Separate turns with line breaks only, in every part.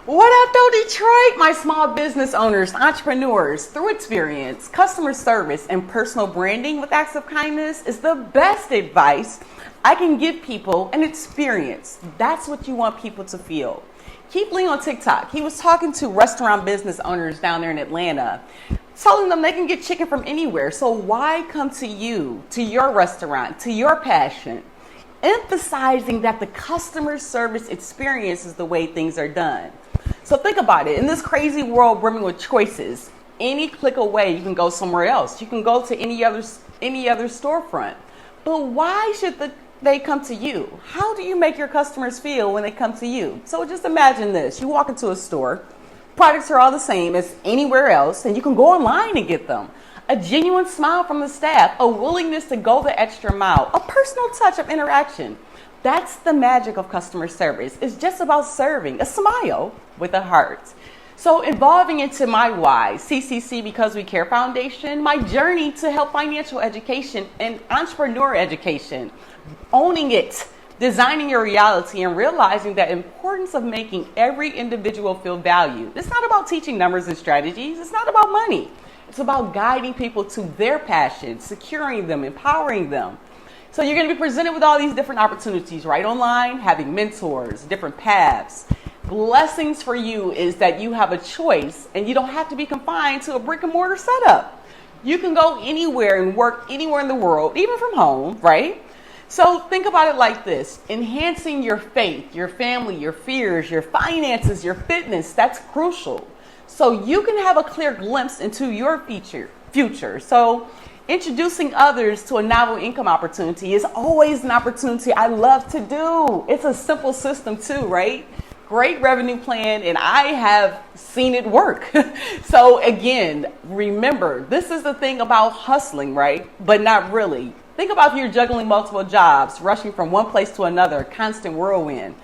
What up, though, Detroit? My small business owners, entrepreneurs, through experience, customer service, and personal branding with acts of kindness is the best advice I can give people an experience. That's what you want people to feel. Keep Lee on TikTok. He was talking to restaurant business owners down there in Atlanta, telling them they can get chicken from anywhere. So why come to you, to your restaurant, to your passion? Emphasizing that the customer service experience is the way things are done. So think about it. In this crazy world brimming with choices, any click away, you can go somewhere else. You can go to any other storefront. But why should they come to you? How do you make your customers feel when they come to you? So just imagine this. You walk into a store. Products are all the same as anywhere else, and you can go online and get them. A genuine smile from the staff, a willingness to go the extra mile, a personal touch of interaction. That's the magic of customer service. It's just about serving, a smile with a heart. So evolving into my why, CCC Because We Care Foundation, my journey to help financial education and entrepreneur education, owning it, designing your reality, and realizing the importance of making every individual feel valued. It's not about teaching numbers and strategies. It's not about money. It's about guiding people to their passion, securing them, empowering them. So you're going to be presented with all these different opportunities right online, having mentors, different paths. Blessings for you is that you have a choice and you don't have to be confined to a brick and mortar setup. You can go anywhere and work anywhere in the world, even from home, right? So think about it like this: enhancing your faith, your family, your fears, your finances, your fitness. That's crucial. So you can have a clear glimpse into your future. So introducing others to a novel income opportunity is always an opportunity I love to do. It's a simple system too, right? Great revenue plan, and I have seen it work. So again, remember, this is the thing about hustling, right? But not really. Think about if you're juggling multiple jobs, rushing from one place to another, constant whirlwind.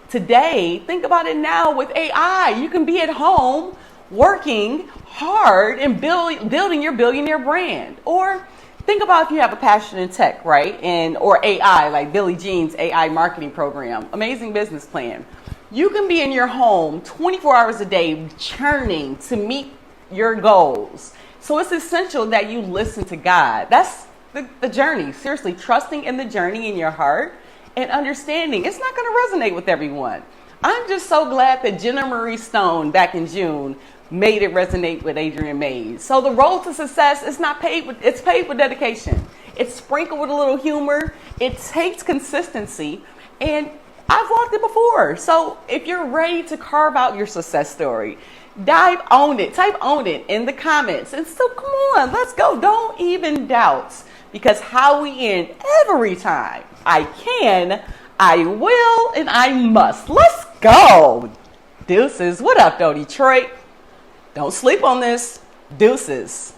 Today, think about it now with AI. You can be at home working hard and building your billionaire brand. Or think about if you have a passion in tech, right? Or AI, like Billie Jean's AI marketing program. Amazing business plan. You can be in your home 24 hours a day churning to meet your goals. So it's essential that you listen to God. That's the journey. Seriously, trusting in the journey in your heart and understanding it's not going to resonate with everyone. I'm just so glad that Jenna Marie Stone back in June made it resonate with Adrian Mays. So the road to success is not paid with, it's paid with dedication. It's sprinkled with a little humor. It takes consistency, and I've walked it before. So if you're ready to carve out your success story, type own it in the comments. And so come on, let's go. Don't even doubt, because how we end every time: I can, I will, and I must. Let's go. Deuces. What up, though, Detroit? Don't sleep on this. Deuces.